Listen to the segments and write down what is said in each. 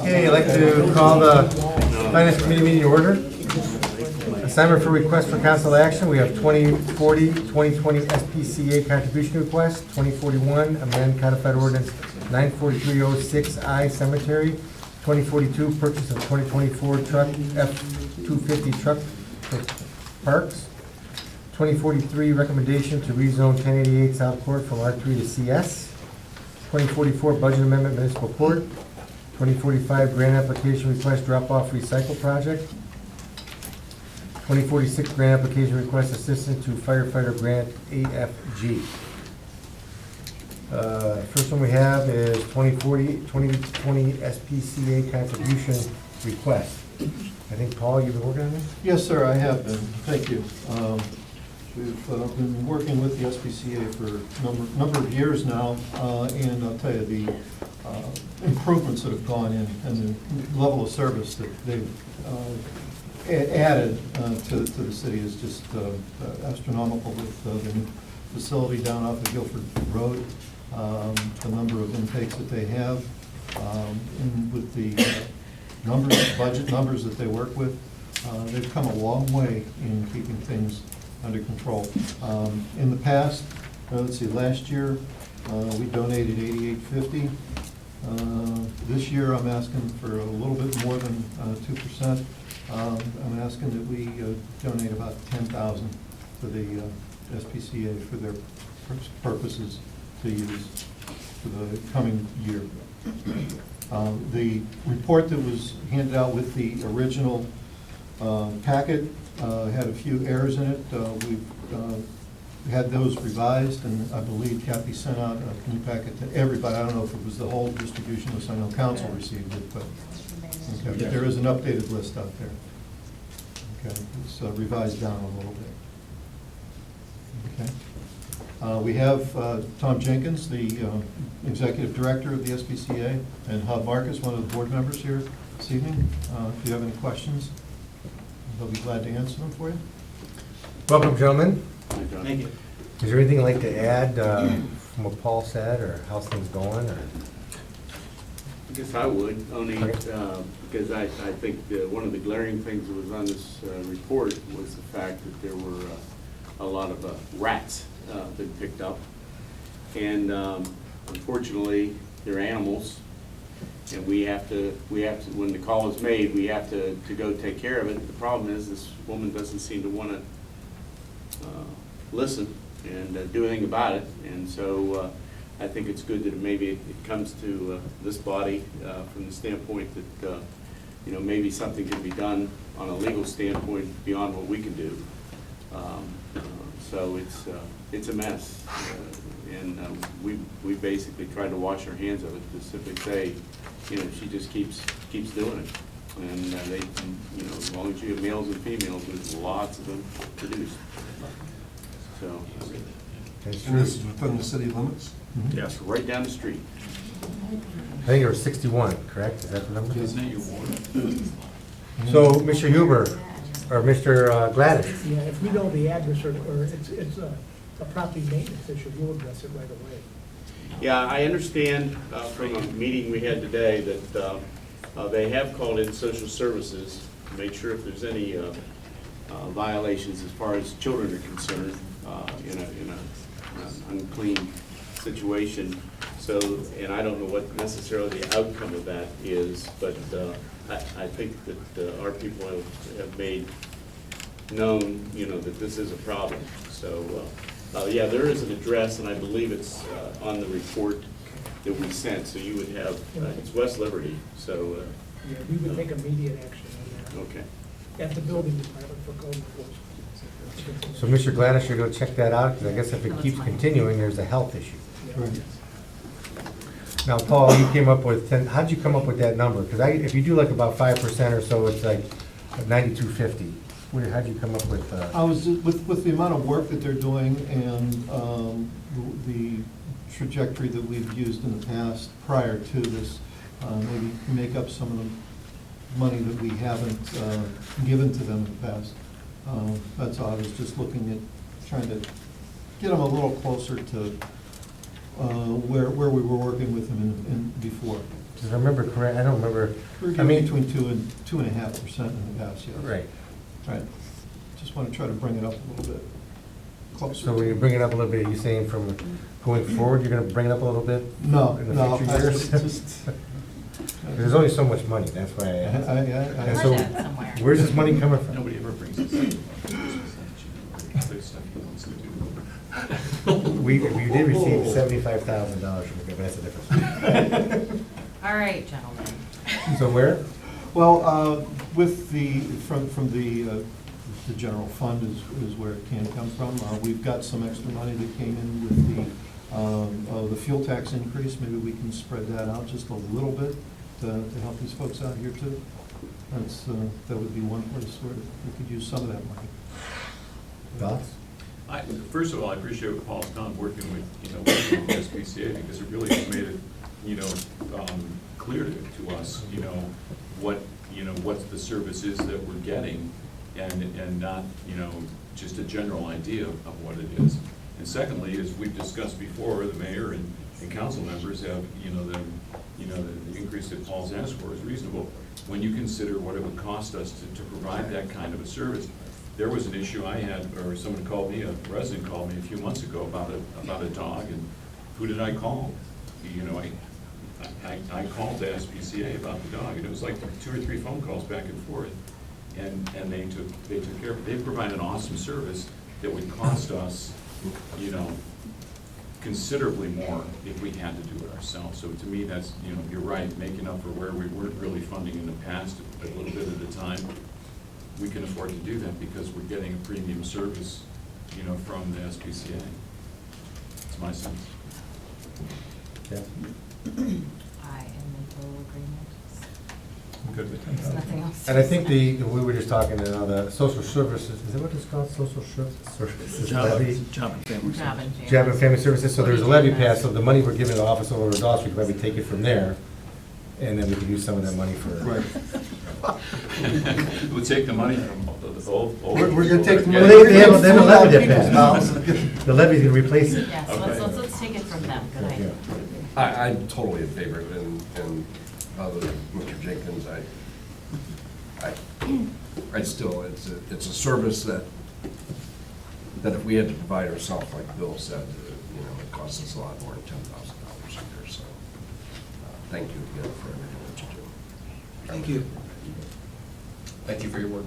Okay, I'd like to call the Finance Committee meeting to order. Assignment for request for council action, we have 2040, 2020 SPCA contribution request, 2041 amend codified ordinance 94306I cemetery, 2042 purchase of 2024 truck F-250 truck for parks, 2043 recommendation to rezone 1088 South Court from R3 to CS, 2044 budget amendment municipal court, 2045 grant application request drop-off recycle project, 2046 grant application request assistance to firefighter grant AFG. First one we have is 2020 SPCA contribution request. I think, Paul, you've been working on this? Yes, sir, I have been. Thank you. We've been working with the SPCA for a number of years now, and I'll tell you, the improvements that have gone in and the level of service that they've added to the city is just astronomical with the new facility down off of Guilford Road, the number of intakes that they have, and with the budget numbers that they work with, they've come a long way in keeping things under control. In the past, let's see, last year, we donated $88.50. This year, I'm asking for a little bit more than 2%. I'm asking that we donate about $10,000 for the SPCA for their purposes to use for the coming year. The report that was handed out with the original packet had a few errors in it. We've had those revised, and I believe Kathy sent out a new packet to everybody. I don't know if it was the whole distribution list. I know council received it, but okay. But there is an updated list out there. Okay, it's revised down a little bit. Okay. We have Tom Jenkins, the executive director of the SPCA, and Hub Marcus, one of the board members here this evening. If you have any questions, they'll be glad to answer them for you. Welcome, gentlemen. Thank you. Is there anything you'd like to add from what Paul said, or how's things going? Or? I guess I would, only Okay. because I think one of the glaring things that was on this report was the fact that there were a lot of rats been picked up. And unfortunately, they're animals. And we have to, when the call is made, we have to go take care of it. The problem is this woman doesn't seem to want to listen and do anything about it. And so I think it's good that maybe it comes to this body from the standpoint that, maybe something can be done on a legal standpoint beyond what we can do. So it's a mess. And we basically tried to wash our hands of it, to simply say, she just keeps doing it. And they, as long as you have males and females, there's lots of them produced. So. And this is within the city limits? Mm-hmm. Yes, right down the street. I think it was 61, correct? Is that the number? Isn't it your ward? So, Mr. Huber, or Mr. Gladys? Yeah, if we know the address, or it's a property maintenance issue, we'll address it right away. Yeah, I understand from a meeting we had today that they have called in social services to make sure if there's any violations as far as children are concerned in an unclean situation. So, and I don't know what necessarily the outcome of that is, but I think that our people have made known, that this is a problem. So, yeah, there is an address, and I believe it's on the report that we sent. So you would have, it's West Liberty. So. Yeah, we would take immediate action on that. Okay. At the building department for code enforcement. So, Mr. Gladys, you're going to check that out, because I guess if it keeps continuing, there's a health issue. Yeah. Now, Paul, you came up with 10, how'd you come up with that number? Because if you do like about 5% or so, it's like 9250. How'd you come up with? I was, with the amount of work that they're doing and the trajectory that we've used in the past prior to this, maybe make up some of the money that we haven't given to them in the past. That's all. I was just looking at trying to get them a little closer to where we were working with them in before. Does I remember correct, I don't remember, We're I getting mean, between 2% and 2.5% in the past, yes. right. Right. Just want to try to bring it up a little bit closer. So when you bring it up a little bit, are you saying from going forward, you're gonna bring it up a little bit? No, In the no, future I years? just. There's only so much money, that's why I asked. And I- so, Budget somewhere. where's this money coming from? Nobody ever brings us up. There's stuff he wants to do. We did receive $75,000 from the government, that's the difference. All right, gentlemen. So where? Well, with from the general fund is where it can come from. We've got some extra money that came in with the fuel tax increase. Maybe we can spread that out just a little bit to help these folks out here too. That would be one place where we could use some of that money. Thoughts? First of all, I appreciate what Paul's done working with the SPCA, because it really has made it, clear to us, what the service is that we're getting, and not, just a general idea of what it is. And secondly, as we've discussed before, the mayor and council members have, the increase that Paul's asked for is reasonable. When you consider what it would cost us to provide that kind of a service, there was an issue I had, or someone called me, a resident called me a few months ago about a dog, and who did I call? I called the SPCA about the dog, and it was like 2 or 3 phone calls back and forth, and they took care of it. They provide an awesome service that would cost us, considerably more if we had to do it ourselves. So to me, that's, you're right, making up for where we weren't really funding in the past, a little bit at a time. We can afford to do that because we're getting a premium service, from the SPCA. It's my sense. Yeah. I am in total agreement. I'm good with There's nothing else. to And I think say. we were just talking, the social services, is that what it's called, social services levy? Job and family. Job and Family Services, so there's a levy passed, so the money we're giving to the office over at Dawes, we could probably take it from there, and then we could use some of that money for. Right. We'll take the money from the old. We're gonna take the Well, money. they have a levy that Mouths. passed. The levy's gonna replace it. Yeah, so let's take it from them, good idea. I'm totally in favor of it, and other than Mr. Jenkins, I still, it's a service that if we had to provide ourselves, like Bill said, it costs us a lot more than $10,000 a year, so, thank you again for everything that you do. Thank you. Thank you for your work.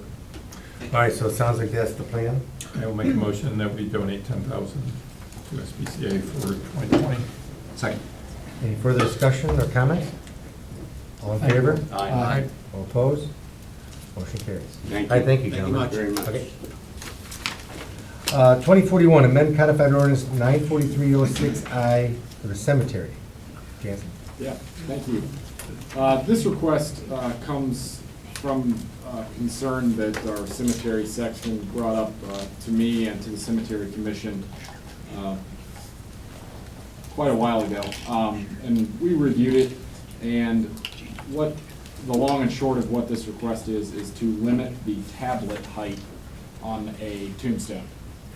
All right, so it sounds like that's the plan. I will make a motion that we donate 10,000 to SPCA for 2020. Second. Any further discussion or comments? All in favor? Aye. All opposed? Motion carries. Thank All right, you. thank you, Thank you gentlemen. much. Very much. Okay. 2041, amend codified ordinance 94306I for the cemetery. Jansen. Yeah, thank you. This request comes from concern that our cemetery section brought up to me and to the cemetery commission quite a while ago. And we reviewed it, and what the long and short of what this request is to limit the tablet height on a tombstone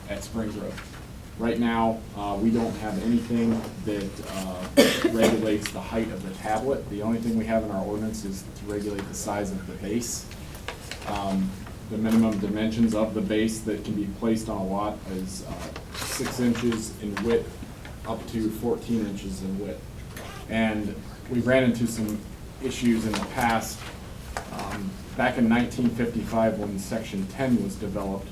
at Spring Grove. Right now, we don't have anything that regulates the height of the tablet. The only thing we have in our ordinance is to regulate the size of the base. The minimum dimensions of the base that can be placed on a lot is 6 inches in width up to 14 inches in width. And we ran into some issues in the past. Back in 1955, when Section 10 was developed,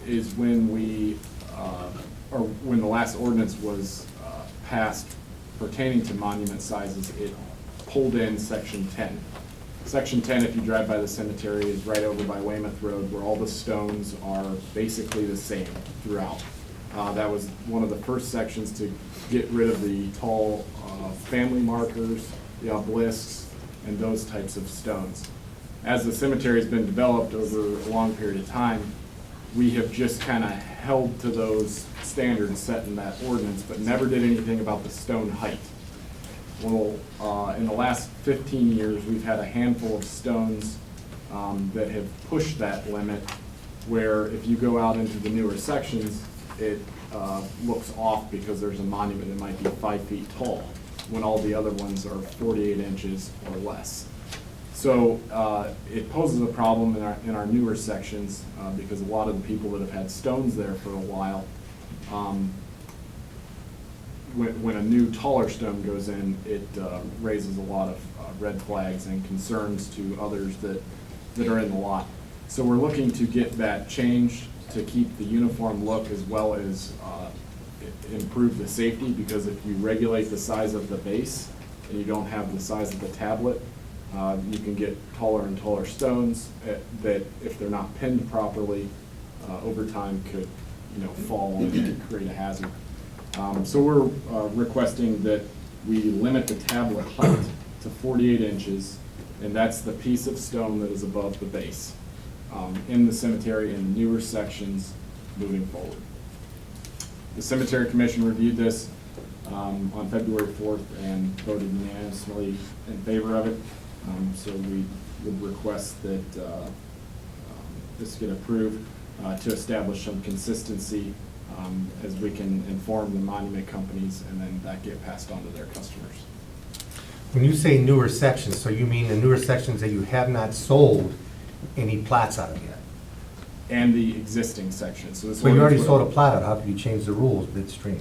is when or when the last ordinance was passed pertaining to monument sizes, it pulled in Section 10. Section 10, if you drive by the cemetery, is right over by Weymouth Road, where all the stones are basically the same throughout. That was one of the first sections to get rid of the tall family markers, the obelisks, and those types of stones. As the cemetery has been developed over a long period of time, we have just kind of held to those standards set in that ordinance, but never did anything about the stone height. Well, in the last 15 years, we've had a handful of stones that have pushed that limit, where if you go out into the newer sections, it looks off because there's a monument that might be 5 feet tall. when all the other ones are 48 inches or less. So it poses a problem in our newer sections because a lot of the people that have had stones there for a while, when a new taller stone goes in, it raises a lot of red flags and concerns to others that are in the lot. So we're looking to get that changed to keep the uniform look as well as improve the safety, because if you regulate the size of the base and you don't have the size of the tablet, you can get taller and taller stones that, if they're not pinned properly, over time could, fall and it could create a hazard. So we're requesting that we limit the tablet height to 48 inches, and that's the piece of stone that is above the base in the cemetery in newer sections moving forward. The Cemetery Commission reviewed this on February 4th and voted unanimously in favor of it. So we would request that this get approved to establish some consistency as we can inform the monument companies, and then that get passed on to their customers. When you say newer sections, so you mean the newer sections that you have not sold any plots out of yet? And the existing sections. So this So you already ordinance sold a would- plot out, how can you change the rules midstream?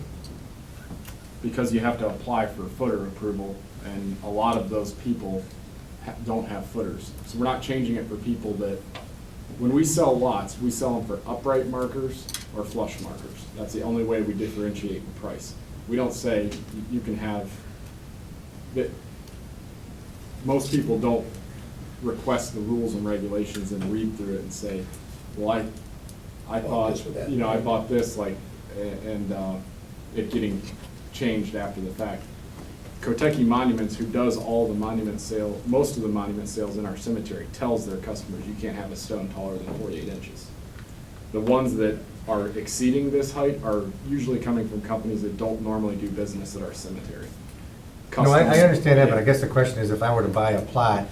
Because you have to apply for footer approval, and a lot of those people don't have footers. So we're not changing it for people that, when we sell lots, we sell them for upright markers or flush markers. That's the only way we differentiate in price. We don't say you can have, that. Most people don't request the rules and regulations and read through it and say, well, I thought, I bought this, and it getting changed after the fact. Kotechi Monuments, who does all the monument sale, most of the monument sales in our cemetery, tells their customers you can't have a stone taller than 48 inches. The ones that are exceeding this height are usually coming from companies that don't normally do business at our cemetery. No, I understand that, but I Yeah. guess the question is, if I were to buy a plot,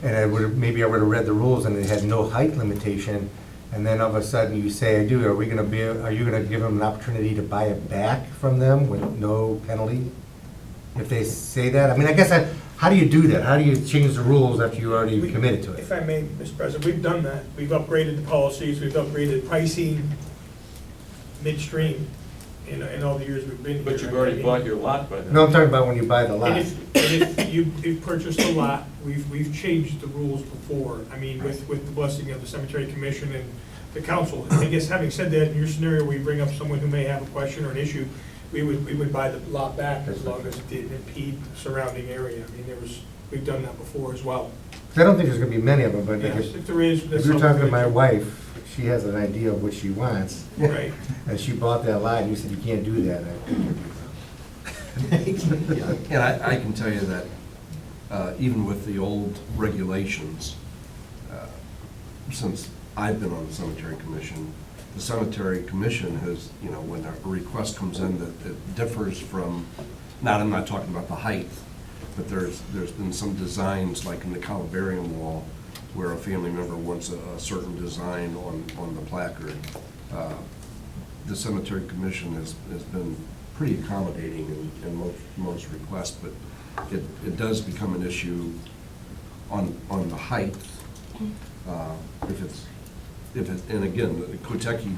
and maybe I would have read the rules and it had no height limitation, and then all of a sudden you say, are you gonna give them an opportunity to buy it back from them with no penalty? If they say that? I mean, I guess, how do you do that? How do you change the rules after you already committed to it? If I may, Mr. President, we've done that. We've upgraded the policies, we've upgraded pricing midstream in all the years we've been here. But you've already bought your lot by then. No, I'm talking about when you buy the lot. And if you've purchased a lot, we've changed the rules before. I mean, with the blessing of the Cemetery Commission and the council. I guess having said that, in your scenario, we bring up someone who may have a question or an issue, we would buy the lot back as long as it didn't impede the surrounding area. I mean, we've done that before as well. I don't think there's gonna be many of them, but Yes, if there is. if you're talking to my wife, she has an idea of what she wants. Right. And she bought that lot, and you said you can't do that. And I can tell you that even with the old regulations, since I've been on the cemetery commission, the cemetery commission has, when a request comes in that differs from, I'm not talking about the height, but there's been some designs, like in the columbarium wall, where a family member wants a certain design on the placard. The cemetery commission has been pretty accommodating in most requests, but it does become an issue on the height. And again, Kotechi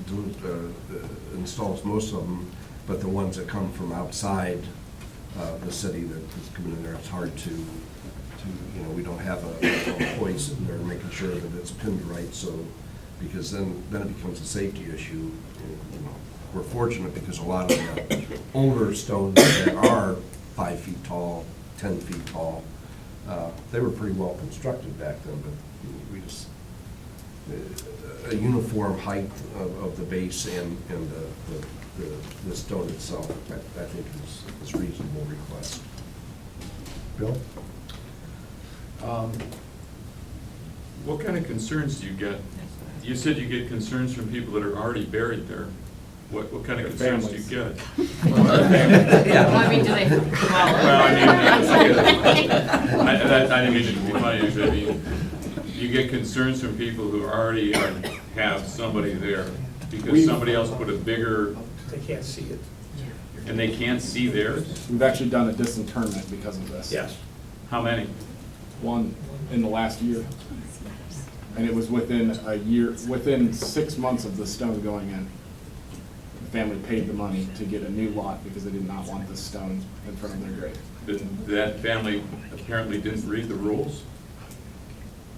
installs most of them, but the ones that come from outside the city that's coming in there, it's hard to we don't have a employee sitting there making sure that it's pinned right, so, because then it becomes a safety issue. We're fortunate because a lot of the older stones that are 5 feet tall, 10 feet tall, they were pretty well constructed back then, but we just, a uniform height of the base and the stone itself, I think is reasonable request. Bill? What kind of concerns do you get? You said you get concerns from people that are already buried there. What kind of Their concerns do you get? Well, I mean, do they? Well, I didn't mean to be funny, I mean, you get concerns from people who already have somebody there because somebody else put a bigger, They can't see it. And they can't see theirs? We've actually done a disinterment because of this. Yes. How many? One in the last year. And it was within a year, within 6 months of the stone going in. The family paid the money to get a new lot because they did not want the stone in front of their grave, That family apparently didn't read the rules,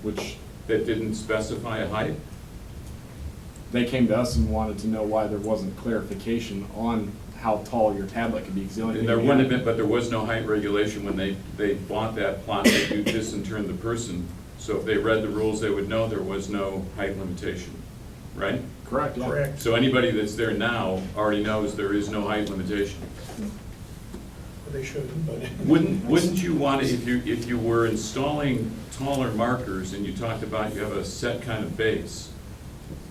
which that didn't specify a height? they came to us and wanted to know why there wasn't clarification on how tall your tablet could be. 'Cause the only And thing there we wouldn't had- have been, but there was no height regulation when they bought that plot, that you disinterred the person. So if they read the rules, they would know there was no height limitation, right? Correct, yeah. Correct. So anybody that's there now already knows there is no height limitation. They shouldn't, but. Wouldn't you want to, if you were installing taller markers and you talked about you have a set kind of base,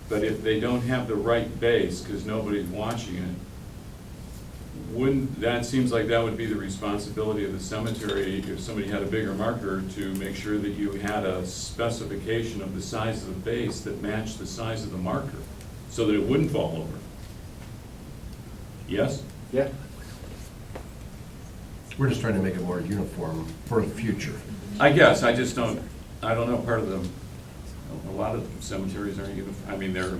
but if they don't have the right base because nobody's watching it, wouldn't, that seems like that would be the responsibility of the cemetery if somebody had a bigger marker to make sure that you had a specification of the size of the base that matched the size of the marker so that it wouldn't fall over. Yes? Yeah. We're just trying to make it more uniform for the future. I guess, I just don't, I don't know, part of the, a lot of cemeteries aren't even, I mean, they're,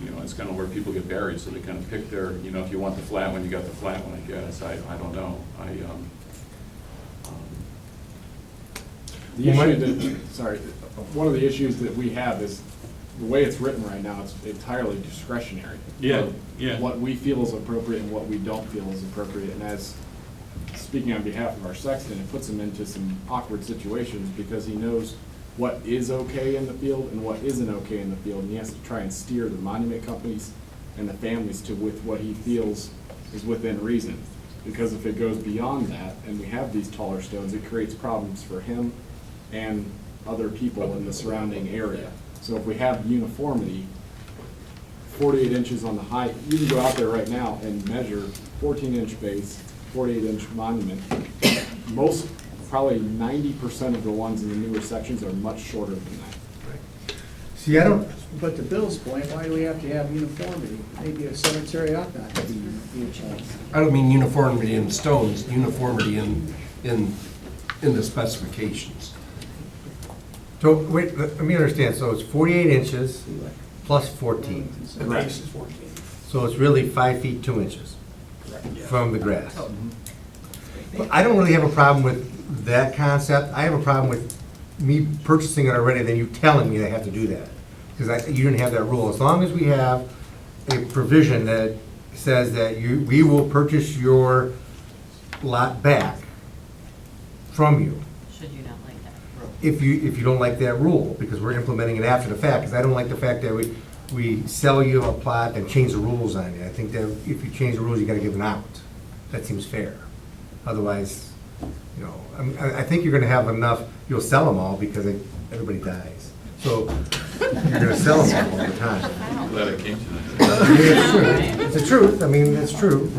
you know, it's kind of where people get buried, so they kind of pick their, you know, if you want the flat one, you got the flat one, I guess, I don't know. The issue that, sorry, one of the issues that we have is the way it's written right now, it's entirely discretionary. Yeah, yeah. What we feel is appropriate and what we don't feel is appropriate. And as, speaking on behalf of our sexton, it puts him into some awkward situations because he knows what is okay in the field and what isn't okay in the field. And he has to try and steer the monument companies and the families to with what he feels is within reason. Because if it goes beyond that and we have these taller stones, it creates problems for him and other people in the surrounding area. So if we have uniformity, 48 inches on the height, you can go out there right now and measure 14-inch base, 48-inch monument. Most, probably 90% of the ones in the newer sections are much shorter than that. See, I don't, But to Bill's point, why do we have to have uniformity? Maybe a cemetery ought not to be uniform. I don't mean uniformity in stones, uniformity in the specifications. so, wait, let me understand, so it's 48 inches plus 14. The base is 14. So it's really 5 feet 2 inches from the grass. But I don't really have a problem with that concept. I have a problem with me purchasing it already, then you telling me I have to do that. Because you didn't have that rule. As long as we have a provision that says that we will purchase your lot back from you. Should you not like that? If you don't like that rule, because we're implementing it after the fact, because I don't like the fact that we sell you a plot and change the rules on you. I think that if you change the rules, you gotta give an out. That seems fair. Otherwise, you know, I think you're gonna have enough, you'll sell them all because everybody dies. So you're gonna sell them all the time. I'm glad I came tonight. It's the truth, I mean, it's true.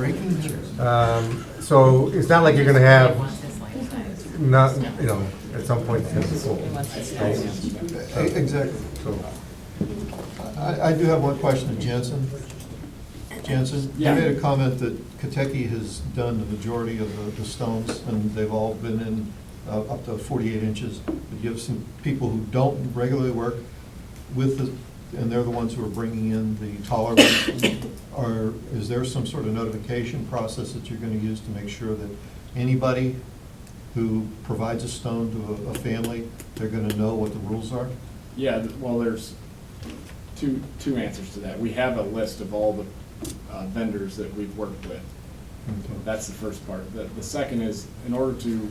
So it's not like you're gonna have, Wants this life size. not, you know, at some point it's gonna be He full. wants this size. Exactly. So, I do have one question to Jensen. Jensen, you Yeah. made a comment that Kentucky has done the majority of the stones, and they've all been in up to 48 inches. But you have some people who don't regularly work with the, and they're the ones who are bringing in the taller ones. Is there some sort of notification process that you're going to use to make sure that anybody who provides a stone to a family, they're going to know what the rules are? Yeah, well, there's two answers to that. We have a list of all the vendors that we've worked with. That's the first part. The second is, in order to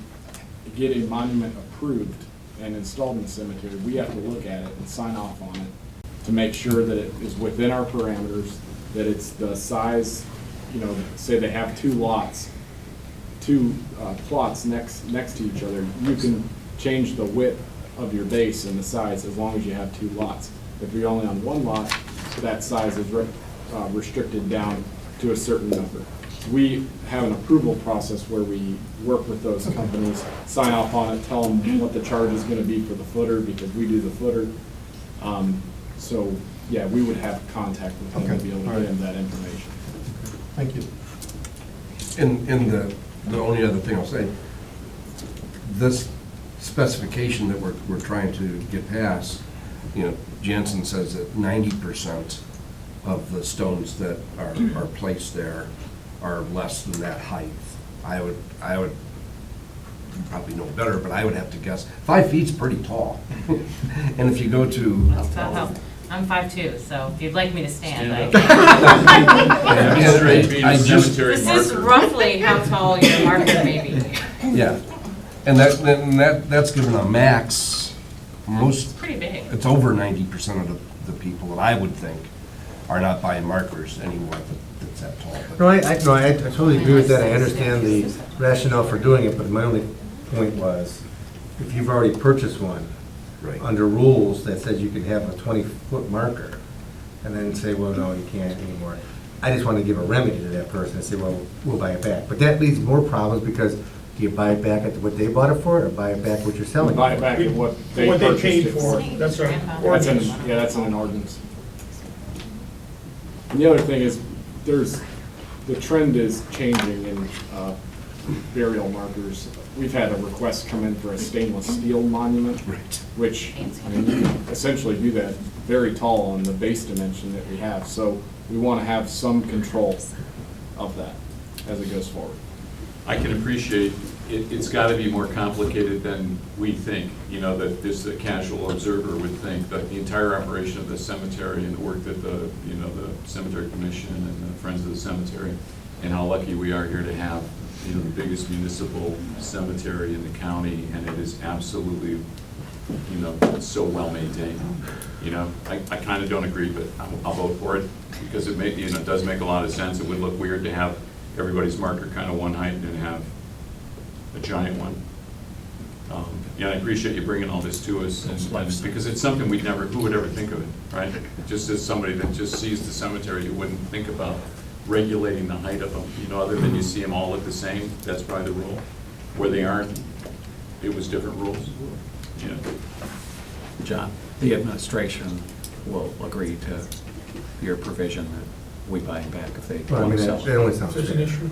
get a monument approved and installed in the cemetery, we have to look at it and sign off on it to make sure that it is within our parameters, that it's the size, you know, say they have two lots, two plots next to each other. You can change the width of your base and the size as long as you have two lots. If you're only on one lot, that size is restricted down to a certain number. We have an approval process where we work with those companies, sign off on it, tell them what the charge is going to be for the footer because we do the footer. So, yeah, we would have contact with them to be able to get them that information. Thank you. In the only other thing I'll say, this specification that we're trying to get past, Jansen says that 90% of the stones that are placed there are less than that height. I would, you probably know better, but I would have to guess, 5 feet's pretty tall. And if you go to. I'm 5'2", so if you'd like me to stand, I Stand can. Straight being a I just- cemetery This is marker. roughly how tall your marker may be. Yeah, and that's given a max, It's pretty big. it's over 90% of the people that I would think are not buying markers anymore that's that tall. But- No, I totally agree with that. I understand the rationale for doing it, but my only point was, if you've already purchased one, Right. under rules that says you can have a 20-foot marker, and then say, well, no, you can't anymore. I just want to give a remedy to that person and say, well, we'll buy it back. But that leads more problems, because do you buy it back at what they bought it for, or buy it back what you're selling? Buy it it for? back at what they What they purchased paid it for. for. That's right. That's in, Ordinance. yeah, that's in an ordinance. And the other thing is, the trend is changing in burial markers. We've had a request come in for a stainless steel monument, Right. which, I mean, you can essentially do that very tall on the base dimension that we have. So we want to have some control of that as it goes forward. I can appreciate, it's got to be more complicated than we think, that just a casual observer would think, that the entire operation of the cemetery and the work that the Cemetery Commission and the Friends of the Cemetery, and how lucky we are here to have, the biggest municipal cemetery in the county, and it is absolutely, so well maintained. I kind of don't agree, but I'll vote for it, because it does make a lot of sense. It would look weird to have everybody's marker kind of one height and have a giant one. Yeah, I appreciate you bringing all this to us, and because it's something who would ever think of it, right? Just as somebody that just sees the cemetery, you wouldn't think about regulating the height of them, other than you see them all look the same. That's probably the rule. Where they aren't, it was different rules. John, the administration will agree to your provision that we buy them back if they Well, I want mean, to that sell. only sounds Is this an fair. issue?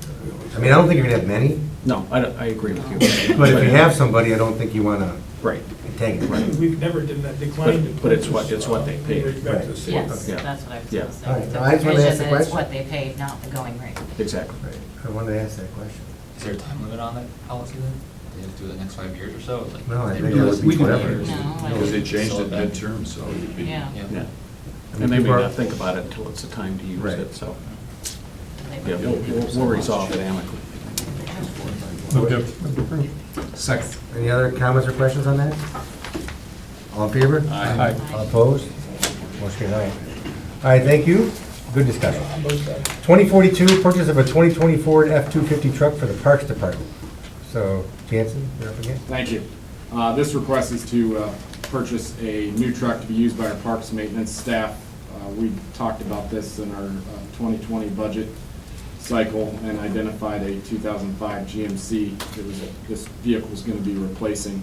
I mean, I don't think you're gonna have many, No, I agree with you. but if you have somebody, I don't think you wanna Right. tag it. We've never done that, declined to But it's purchase, it's what they paid. with respect to the city. Yes, Yeah. that's what I was Yeah. going to say. All right, The no, I just wanted to ask the provision is question. what they paid, not the going rate. Exactly. Right, I wanted to ask that question. Is there a time limit on that policy then? They have to do it the next 5 years or so? Like, No, I they think do it it- would be we do it forever. years. No, Because they changed So it that- midterm, so it'd be. Yeah. Yeah. Yeah. I mean, And maybe people are- not think about it until it's the time to use Right. it, so, They yeah, would- we'll resolve it amicably. Move to approve. Second. Any other comments or questions on that? All in favor? Aye. All opposed? Motion carried. All right. All right, thank you. Good discussion. 2042, purchase of a 2020 Ford F-250 truck for the Parks Department. So, Jansen, you're up again? Thank you. This request is to purchase a new truck to be used by our parks maintenance staff. We talked about this in our 2020 budget cycle and identified a 2005 GMC that this vehicle was going to be replacing.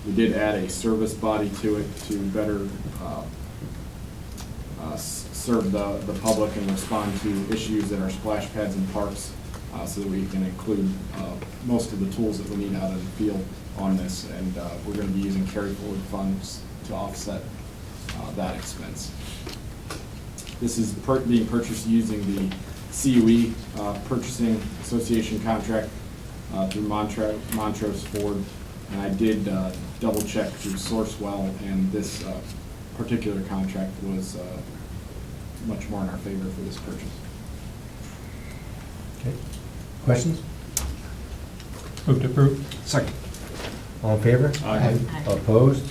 We did add a service body to it to better serve the public and respond to issues in our splash pads and parks, so that we can include most of the tools that we need out in the field on this. And we're going to be using carry forward funds to offset that expense. This is being purchased using the CUE Purchasing Association contract through Montrose Ford. And I did double check through Sourcewell, and this particular contract was much more in our favor for this purchase. Okay. Questions? Move to approve. Second. All in favor? Aye. All opposed?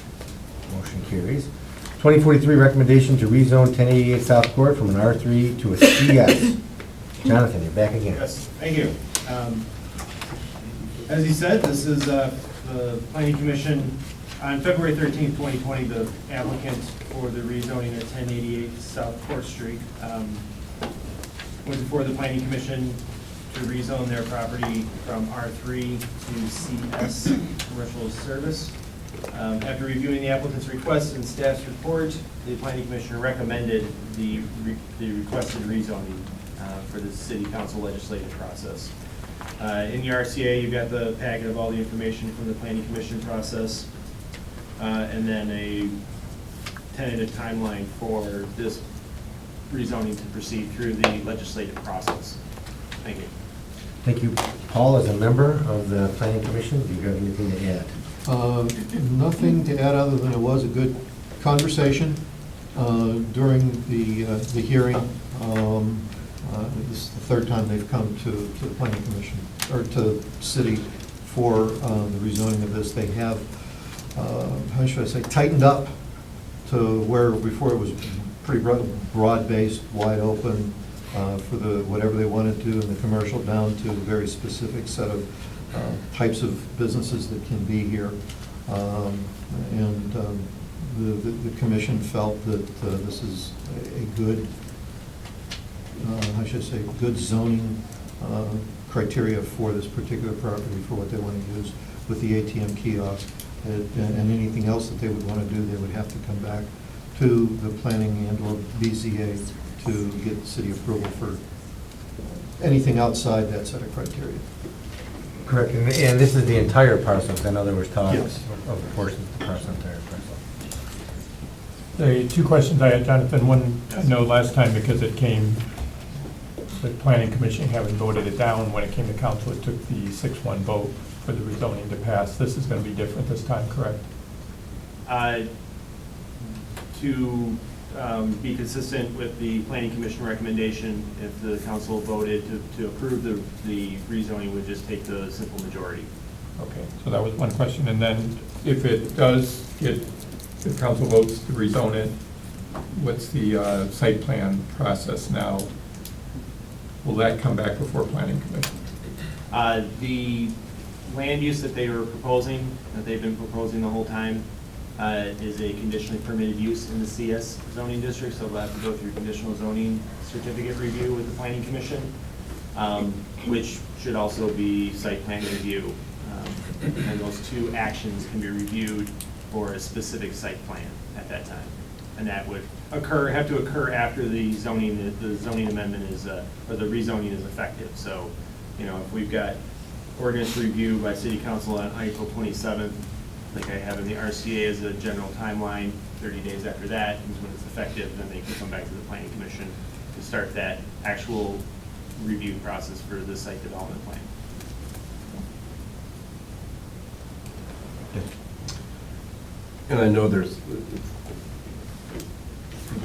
Motion carries. 2043, recommendation to rezone 1088 South Court from an R3 to a CS. Jonathan, you're back again. Yes, thank you. As you said, this is the Planning Commission, on February 13th, 2020, the applicant for the rezoning at 1088 South Court Street went before the Planning Commission to rezone their property from R3 to CS, Commercial Service. After reviewing the applicant's request and staff's report, the Planning Commission recommended the requested rezoning for the City Council legislative process. In your RCA, you've got the packet of all the information from the planning commission process, and then a tentative timeline for this rezoning to proceed through the legislative process. Thank you. Thank you. Paul, as a member of the planning commission, do you have anything to add? Nothing to add other than it was a good conversation during the hearing. This is the third time they've come to the planning commission, or to city for the rezoning of this. They have, how should I say, tightened up to where before it was pretty broad-based, wide open for the, whatever they wanted to in the commercial, down to a very specific set of types of businesses that can be here. And the commission felt that this is a good, how should I say, good zoning criteria for this particular property for what they want to use with the ATM kiosk. And anything else that they would want to do, they would have to come back to the planning and or BZA to get city approval for anything outside that set of criteria. Correct, and this is the entire parcel, in other words, telling Yes. us of portions of the parcel, entire parcel. The two questions I had, Jonathan, one, I know last time because it came, the planning commission having voted it down, when it came to council, it took the 6-1 vote for the rezoning to pass. This is going to be different this time, correct? To be consistent with the planning commission recommendation, if the council voted to approve the rezoning, would just take the simple majority. Okay, so that was one question. And then if it does get, if council votes to rezone it, what's the site plan process now? Will that come back before planning commission? The land use that they were proposing, that they've been proposing the whole time, is a conditionally permitted use in the CS zoning district, so they'll have to go through conditional zoning certificate review with the planning commission, which should also be site plan review. And those two actions can be reviewed for a specific site plan at that time. And that would have to occur after the zoning amendment is, or the rezoning is effective. So, you know, if we've got ordinance review by city council on April 27th, like I have in the RCA as a general timeline, 30 days after that is when it's effective, then they can come back to the planning commission to start that actual review process for the site development plan. And I know there's,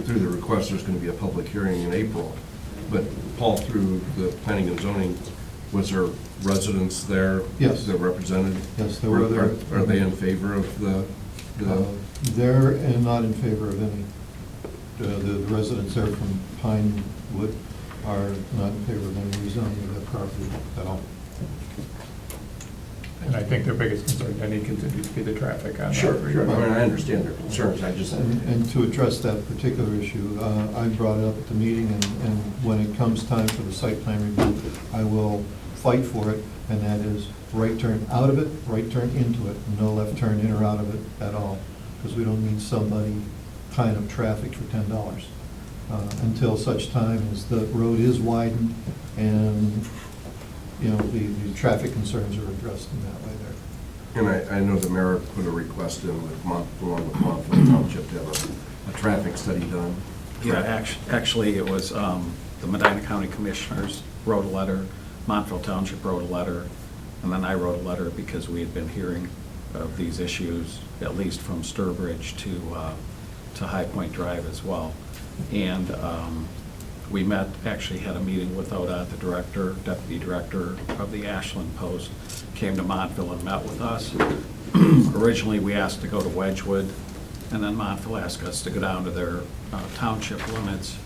through the request, there's going to be a public hearing in April, but Paul, through the planning and zoning, was there residents there? Yes. That represented? Yes, there were there. Are they in favor of the? They're not in favor of any. The residents there from Pinewood are not in favor of any rezoning of that property at all. And I think their biggest concern, any continues to be the traffic on that. Sure. I mean, I understand their concerns, I just. And to address that particular issue, I brought it up at the meeting, and when it comes time for the site plan review, I will fight for it, and that is right turn out of it, right turn into it, no left turn in or out of it at all, because we don't need somebody tying up traffic for $10 until such time as the road is widened and, you know, the traffic concerns are addressed in that way there. And I know the mayor put a request in with along with Montville Township to have a traffic study done. Yeah, actually, it was the Medina County Commissioners wrote a letter, Montville Township wrote a letter, and then I wrote a letter because we had been hearing of these issues, at least from Sturbridge to High Point Drive as well. And we met, actually had a meeting with ODOT, the director, deputy director of the Ashland Post, came to Montville and met with us. Originally, we asked to go to Wedgewood, and then Montville asked us to go down to their township limits,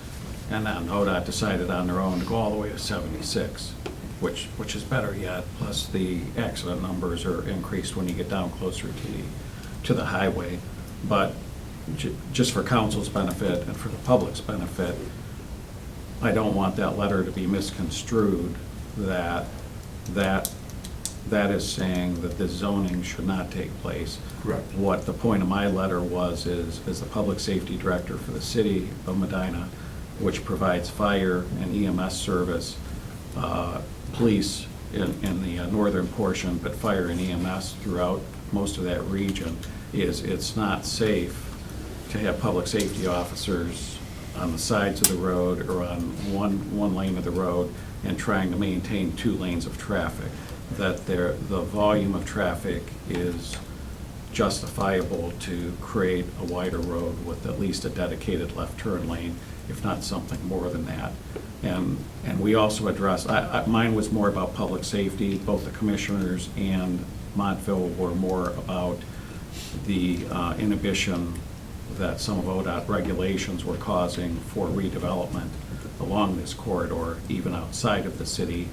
and then ODOT decided on their own to go all the way to 76, which is better yet, plus the accident numbers are increased when you get down closer to the highway. But just for council's benefit and for the public's benefit, I don't want that letter to be misconstrued that is saying that this zoning should not take place. Correct. What the point of my letter was is the public safety director for the city of Medina, which provides fire and EMS service, police, in the northern portion, but fire and EMS throughout most of that region, is it's not safe to have public safety officers on the sides of the road or on one lane of the road and trying to maintain 2 lanes of traffic. That the volume of traffic is justifiable to create a wider road with at least a dedicated left turn lane, if not something more than that. And we also addressed, mine was more about public safety. Both the commissioners and Montville were more about the inhibition that some of ODOT regulations were causing for redevelopment along this corridor, even outside of the city,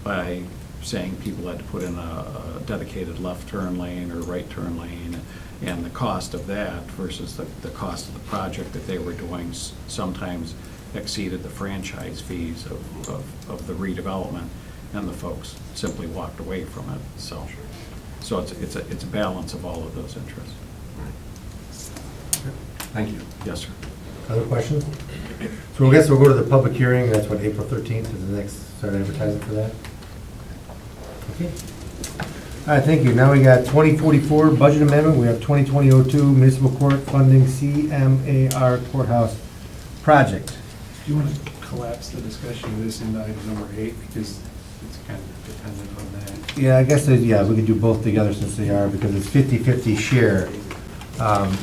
by saying people had to put in a dedicated left turn lane or right turn lane, and the cost of that versus the cost of the project that they were doing sometimes exceeded the franchise fees of the redevelopment, and the folks simply walked away from it. So it's a balance of all of those interests. Thank you. Yes, sir. Other questions? So I guess we'll go to the public hearing, that's what, April 13th is the next, start advertising for that? Okay. All right, thank you. Now we got 2044 budget amendment, we have 2020-02 municipal court funding CMAR courthouse project. Do you want to collapse the discussion of this into item number 8, because it's kind of dependent on that? Yeah, I guess, yeah, we could do both together since they are, because it's 50-50 share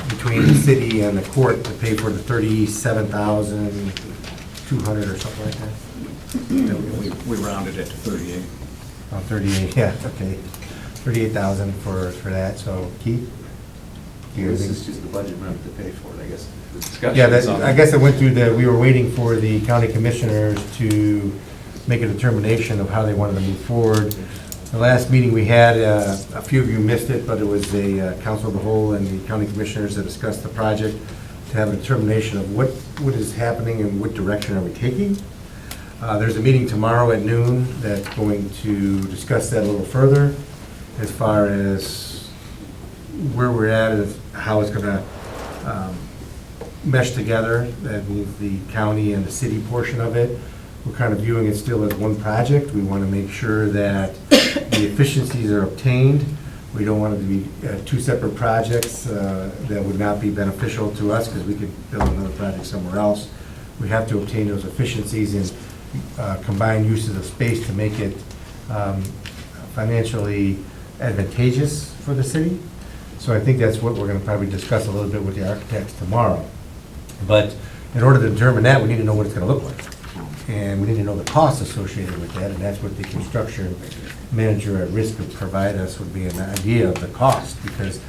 between the city and the court to pay for the $37,200 or something like that. We rounded it to 38. Oh, 38, yeah, okay. 38,000 for that, so Keith? do you This think- is just the budget amount to pay for it, I guess. The discussion Yeah, is that, on- I guess it went through we were waiting for the county commissioners to make a determination of how they wanted to move forward. The last meeting we had, a few of you missed it, but it was a council of the whole and the county commissioners that discussed the project to have a determination of what is happening and what direction are we taking. There's a meeting tomorrow at noon that's going to discuss that a little further as far as where we're at and how it's going to mesh together. That means the county and the city portion of it. We're kind of viewing it still as one project. We want to make sure that the efficiencies are obtained. We don't want it to be two separate projects that would not be beneficial to us because we could build another project somewhere else. We have to obtain those efficiencies and combine uses of space to make it financially advantageous for the city. So I think that's what we're going to probably discuss a little bit with the architects tomorrow. But in order to determine that, we need to know what it's going to look like. And we need to know the costs associated with that, and that's what the construction manager at risk would provide us, would be an idea of the cost, because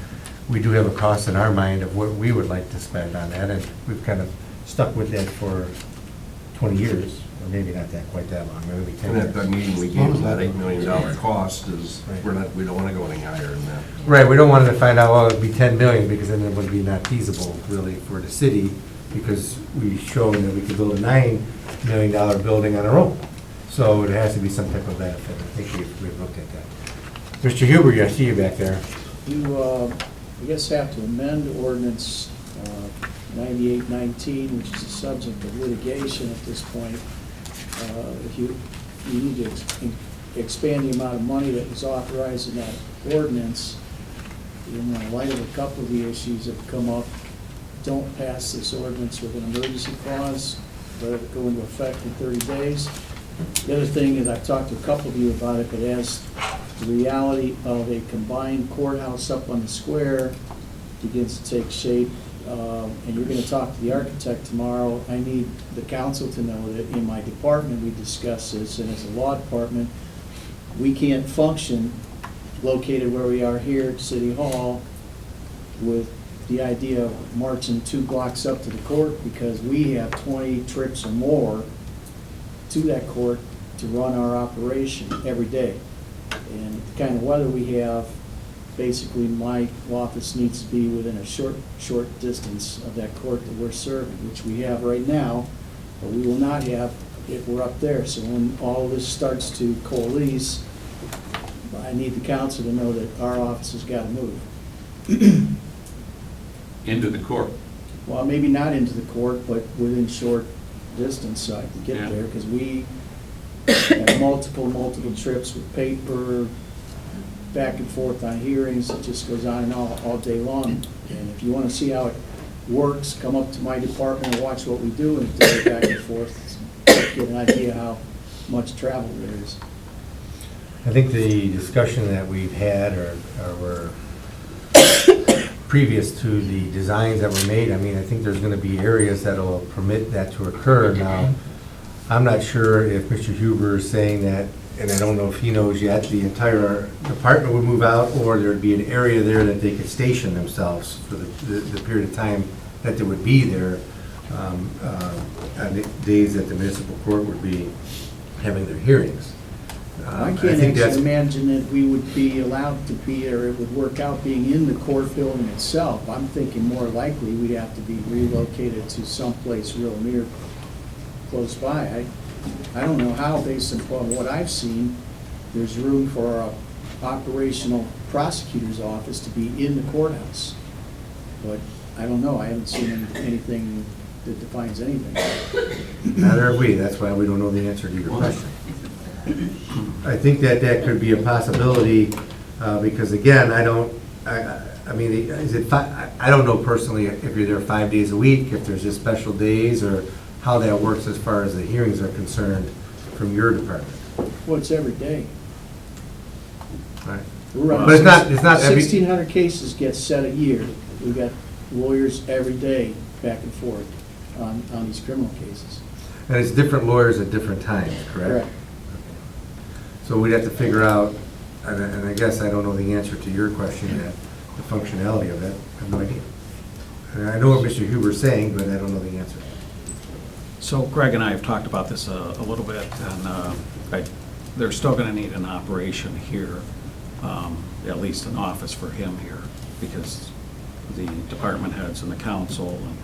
we do have a cost in our mind of what we would like to spend on that, and we've kind of stuck with that for 20 years, or maybe not that quite that long, maybe 10 And years. at that meeting, we gave them that $8 million cost is, we don't want to go any higher than that. Right, we don't want to find out, well, it'd be 10 million, because then it would be not feasible, really, for the city, because we showed that we could build a $9 million building on our own. So it has to be some type of benefit. I think we've looked at that. Mr. Huber, I see you back there. You, I guess, have to amend ordinance 9819, which is the subject of litigation at this point. If you need to expand the amount of money that was authorized in that ordinance, in light of a couple of the issues that have come up, don't pass this ordinance with an emergency clause, let it go into effect in 30 days. The other thing is, I've talked to a couple of you about it, but as the reality of a combined courthouse up on the square begins to take shape, and you're going to talk to the architect tomorrow, I need the council to know that in my department, we discussed this, and as a law department, we can't function located where we are here at City Hall with the idea of marching 2 blocks up to the court, because we have 20 trips or more to that court to run our operation every day. And the kind of weather we have, basically my office needs to be within a short distance of that court that we're serving, which we have right now, but we will not have if we're up there. So when all this starts to coalesce, I need the council to know that our office has got to move. Into the court. Well, maybe not into the court, but within short distance so I can get Yeah. there, because we have multiple trips with paper, back and forth on hearings. It just goes on and all day long. And if you want to see how it works, come up to my department and watch what we do and do it back and forth, get an idea how much travel there is. I think the discussion that we've had or were previous to the designs that were made, I mean, I think there's gonna be areas that'll permit that to occur. Now, I'm not sure if Mr. Huber is saying that, and I don't know if he knows yet, the entire department would move out, or there'd be an area there that they could station themselves for the period of time that they would be there, on the days that the municipal court would be having their hearings. I can't think that's- actually imagine that we would be allowed to be, or it would work out being in the court building itself. I'm thinking more likely we'd have to be relocated to someplace real near, close by. I don't know how, based upon what I've seen, there's room for a operational prosecutor's office to be in the courthouse. But I don't know, I haven't seen anything that defines anything. Neither have we, that's why we don't know the answer to your question. I think that could be a possibility, because again, I mean, is it I don't know personally if you're there 5 days a week, if there's just special days, or how that works as far as the hearings are concerned from your department. Well, it's every day. Right. We're But it's not every. 1,600 cases get set a year. We've got lawyers every day back and forth on these criminal cases. And it's different lawyers at different times, correct? Correct. So we'd have to figure out, and I guess I don't know the answer to your question yet, the functionality of that. I have no idea. And I know what Mr. Huber's saying, but I don't know the answer. So Greg and I have talked about this a little bit, and they're still going to need an operation here, at least an office for him here, because the department heads and the council and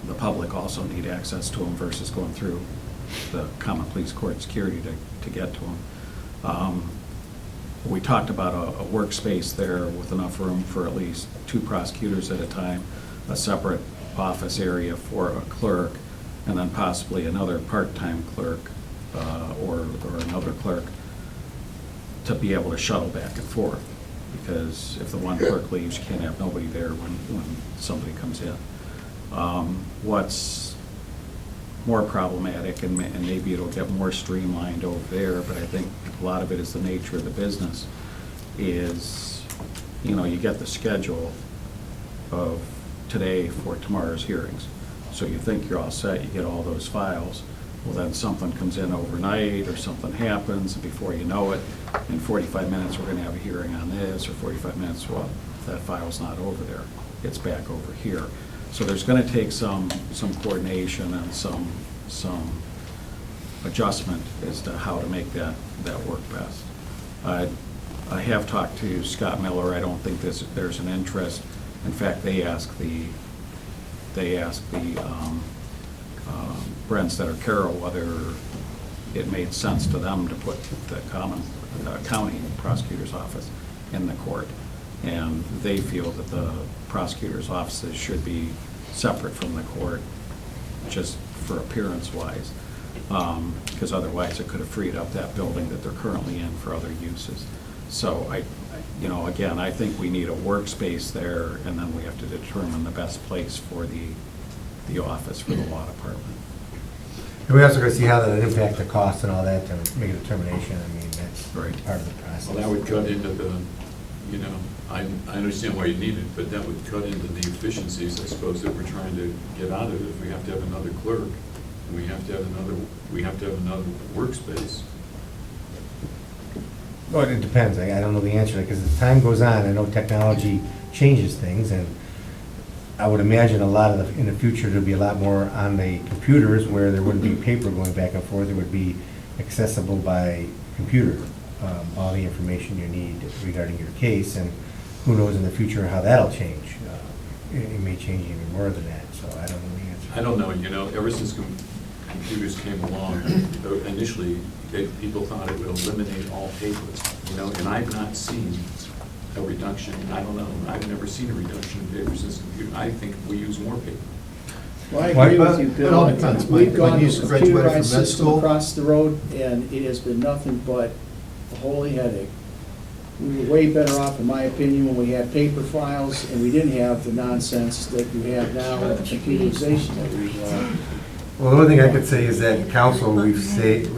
the public also need access to him versus going through the common police court security to get to him. We talked about a workspace there with enough room for at least 2 prosecutors at a time, a separate office area for a clerk, and then possibly another part-time clerk or another clerk to be able to shuttle back and forth. Because if the one clerk leaves, you can't have nobody there when somebody comes in. What's more problematic, and maybe it'll get more streamlined over there, but I think a lot of it is the nature of the business, is, you get the schedule of today for tomorrow's hearings. So you think you're all set, you get all those files, well, then something comes in overnight, or something happens, and before you know it, in 45 minutes, we're gonna have a hearing on this, or 45 minutes, well, that file's not over there, it's back over here. So there's gonna take some coordination and some adjustment as to how to make that work best. I have talked to Scott Miller. I don't think there's an interest. In fact, they asked the Brents that are Carroll whether it made sense to them to put the county prosecutor's office in the court. And they feel that the prosecutor's offices should be separate from the court, just for appearance-wise, because otherwise it could have freed up that building that they're currently in for other uses. So again, I think we need a workspace there, and then we have to determine the best place for the office for the law department. And we also got to see how that would impact the cost and all that to make a determination. I mean, that's Right. part of the process. Well, that would cut into the, I understand why you need it, but that would cut into the efficiencies, I suppose, that we're trying to get out of it. If we have to have another clerk, and we have to have another workspace. Well, it depends. I don't know the answer, because as time goes on, I know technology changes things, and I would imagine in the future, there'll be a lot more on the computers where there wouldn't be paper going back and forth. It would be accessible by computer, all the information you need regarding your case, and who knows in the future how that'll change. It may change even more than that, so I don't know the answer. I don't know, ever since computers came along, initially, people thought it would eliminate all papers, and I've not seen a reduction. I don't know, I've never seen a reduction in paper since computer. I think we use more paper. Well, I agree with you, It Bill. all depends. My We've gone to niece a graduated from computerized med system school. across the road, and it has been nothing but a holy headache. We were way better off, in my opinion, when we had paper files, and we didn't have the nonsense that you have now with the computerization that we've Well, the only thing I could say is that in council, we saved,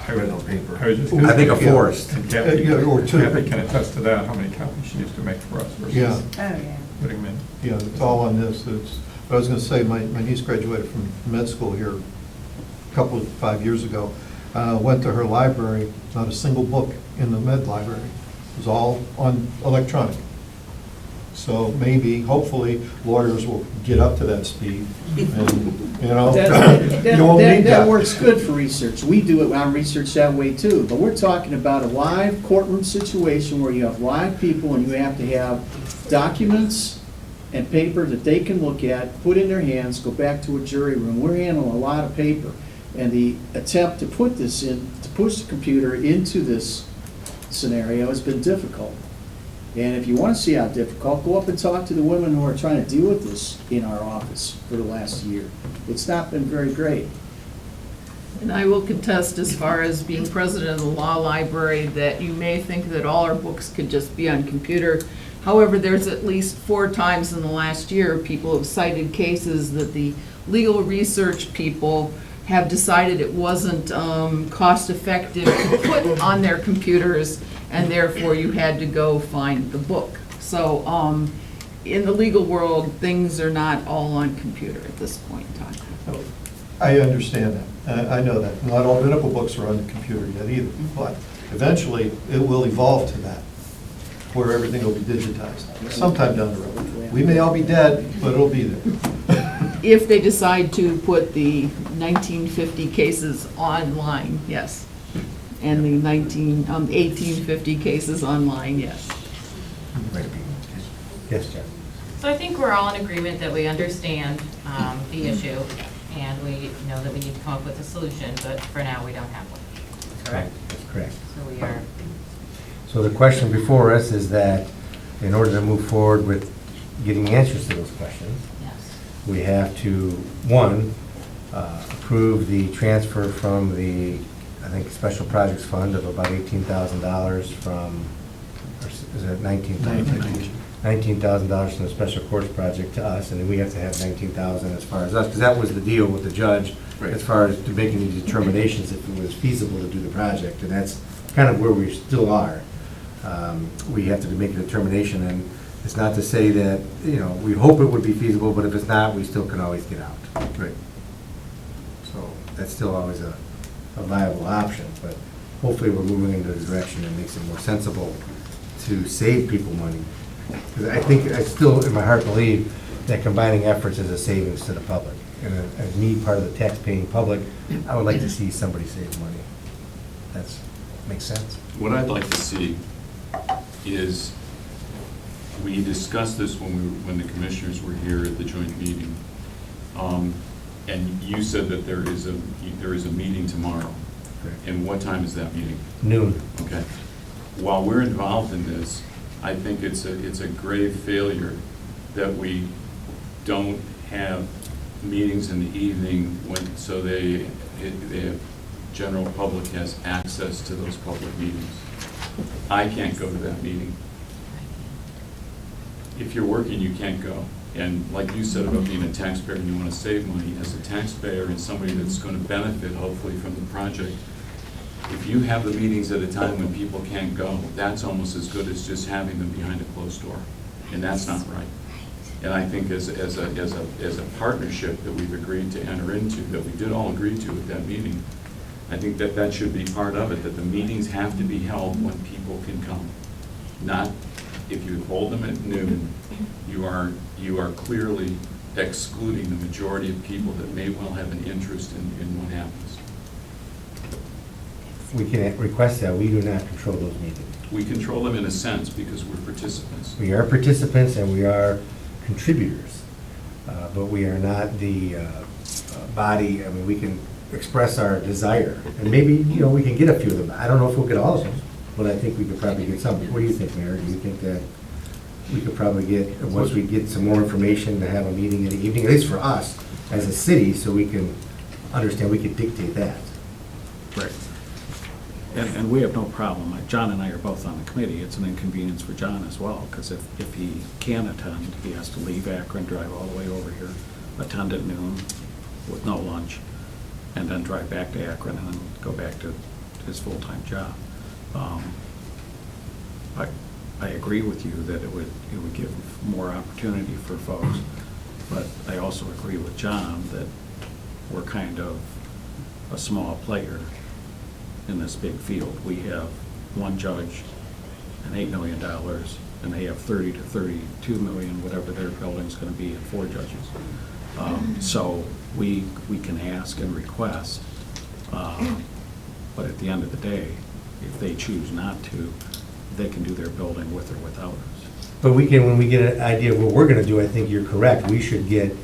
I was No paper. I was just. I think, a forest. And Kathy, Yeah, or two. Kathy can attest to that, how many copies she used to make for us Yeah. versus Oh, yeah. putting them in. Yeah, it's all on this. But I was gonna say, my niece graduated from med school here a couple of, 5 years ago. Went to her library, not a single book in the med library. It was all on electronic. So maybe, hopefully, lawyers will get up to that speed and, you know, you won't need That that. works good for research. We do it on research that way too. But we're talking about a live courtroom situation where you have live people and you have to have documents and paper that they can look at, put in their hands, go back to a jury room. We're handling a lot of paper. And the attempt to put this in, to push the computer into this scenario has been difficult. And if you want to see how difficult, go up and talk to the women who are trying to deal with this in our office for the last year. It's not been very great. And I will contest, as far as being president of the law library, that you may think that all our books could just be on computer. However, there's at least 4 times in the last year, people have cited cases that the legal research people have decided it wasn't cost-effective to put on their computers, and therefore you had to go find the book. So in the legal world, things are not all on computer at this point in time. I understand that. I know that. Not all medical books are on the computer yet either. But eventually, it will evolve to that, where everything will be digitized sometime down the road. We may all be dead, but it'll be there. If they decide to put the 1950 cases online, yes. And the 1850 cases online, yes. Yes, Jeff. So I think we're all in agreement that we understand the issue, and we know that we need to come up with a solution, but for now, we don't have one. Correct? That's correct. So we are, So the question before us is that in order to move forward with getting answers to those questions, yes. we have to, one, approve the transfer from the, I think, Special Projects Fund of about $18,000 from, or is it $19,000? $19,000 from the Special Courts Project to us, and then we have to have $19,000 as far as us, because that was the deal with the judge Right. as far as to making the determinations if it was feasible to do the project, and that's kind of where we still are. We have to make a determination, and it's not to say that, you know, we hope it would be feasible, but if it's not, we still can always get out. Right. So that's still always a viable option, but hopefully we're moving into the direction that makes it more sensible to save people money. Because I think, I still in my heart believe that combining efforts is a savings to the public. And as me, part of the tax-paying public, I would like to see somebody save money. That's, makes sense. What I'd like to see is, we discussed this when the commissioners were here at the joint meeting. And you said that there is a meeting tomorrow. Correct. And what time is that meeting? Noon. Okay. While we're involved in this, I think it's a grave failure that we don't have meetings in the evening so the general public has access to those public meetings. I can't go to that meeting. If you're working, you can't go. And like you said about being a taxpayer and you want to save money, as a taxpayer and somebody that's going to benefit hopefully from the project, if you have the meetings at a time when people can't go, that's almost as good as just having them behind a closed door. And that's not right. And I think as a partnership that we've agreed to enter into, that we did all agree to at that meeting, I think that should be part of it, that the meetings have to be held when people can come. Not, if you hold them at noon, you are clearly excluding the majority of people that may well have an interest in what happens. We can request that. We do not control those meetings. We control them in a sense because we're participants. We are participants and we are contributors, but we are not the body. I mean, we can express our desire, and maybe, you know, we can get a few of them. I don't know if we'll get all of them, but I think we could probably get some. What do you think, Mayor? Do you think that we could probably get, once we get some more information, to have a meeting in the evening, at least for us, as a city, so we can understand, we could dictate that. Right. And we have no problem. John and I are both on the committee. It's an inconvenience for John as well, because if he can attend, he has to leave Akron, drive all the way over here, attend at noon with no lunch, and then drive back to Akron and then go back to his full-time job. I agree with you that it would give more opportunity for folks, but I also agree with John that we're kind of a small player in this big field. We have one judge and $8 million, and they have 30 to 32 million, whatever their building's gonna be, and 4 judges. So we can ask and request, but at the end of the day, if they choose not to, they can do their building with or without us. But we can, when we get an idea of what we're gonna do, I think you're correct. We should get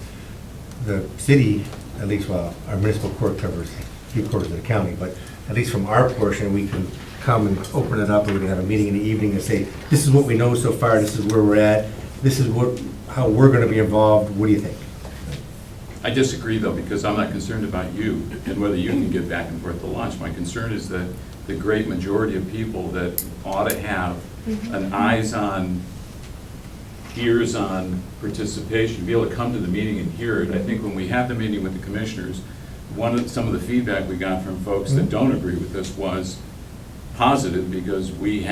the city, at least, well, our municipal court covers 3/4 of the county, but at least from our portion, we can come and open it up, and we can have a meeting in the evening and say, this is what we know so far, this is where we're at, this is how we're gonna be involved, what do you think? I disagree, though, because I'm not concerned about you and whether you can get back and forth to lunch. My concern is that the great majority of people that ought to have an eyes-on, ears-on participation, be able to come to the meeting and hear it. I think when we have the meeting with the commissioners, some of the feedback we got from folks that don't agree with this was positive, because we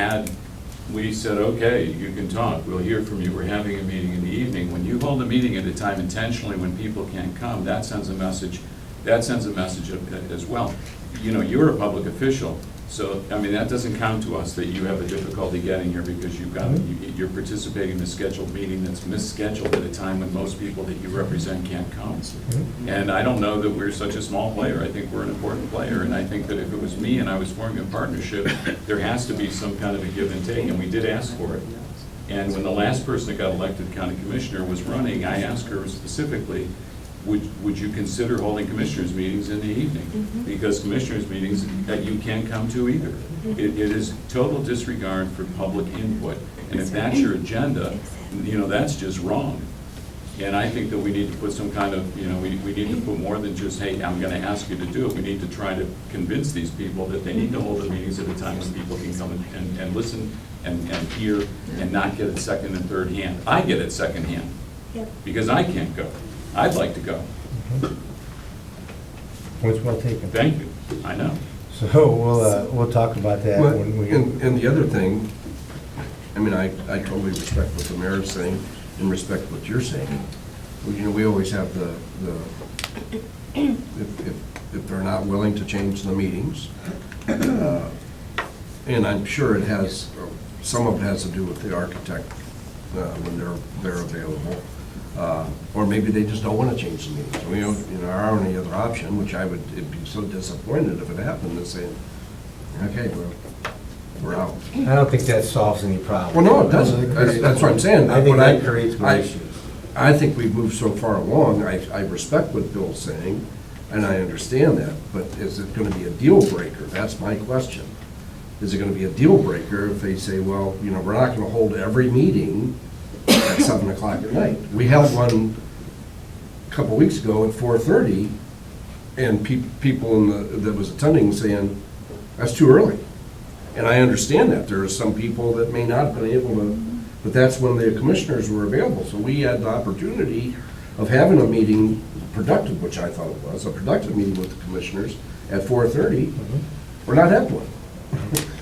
said, okay, you can talk, we'll hear from you, we're having a meeting in the evening. When you hold a meeting at a time intentionally when people can't come, that sends a message as well. You know, you're a public official, so, I mean, that doesn't count to us that you have a difficulty getting here because you're participating in a scheduled meeting that's misscheduled at a time when most people that you represent can't come. And I don't know that we're such a small player. I think we're an important player, and I think that if it was me and I was forming a partnership, there has to be some kind of a give and take, and we did ask for it. And when the last person that got elected county commissioner was running, I asked her specifically, would you consider holding commissioners' meetings in the evening? Because commissioners' meetings that you can't come to either. It is total disregard for public input. And if that's your agenda, you know, that's just wrong. And I think that we need to put some kind of, you know, we need to put more than just, hey, I'm gonna ask you to do it. We need to try to convince these people that they need to hold the meetings at a time when people can come and listen and hear and not get it second and third hand. I get it second hand because I can't go. I'd like to go. Points well taken. Thank you. I know. So we'll talk about that Well, when we. and the other thing, I mean, I totally respect what the mayor's saying and respect what you're saying. You know, we always have if they're not willing to change the meetings, and I'm sure some of it has to do with the architect when they're available. Or maybe they just don't want to change the meetings. We don't, our only other option, which it'd be so disappointed if it happened, is saying, okay, we're out. I don't think that solves any problem. Well, no, it doesn't. That's what I'm saying. I think But that creates more issues. I think we've moved so far along. I respect what Bill's saying, and I understand that, but is it going to be a deal breaker? That's my question. Is it going to be a deal breaker if they say, well, we're not going to hold every meeting at 7 o'clock at night? We held one a couple weeks ago at 4:30, and people that was attending saying, that's too early. And I understand that. There are some people that may not have been able to, but that's when the commissioners were available. So we had the opportunity of having a meeting, productive, which I thought it was, a productive meeting with the commissioners at 4:30. We're not having one.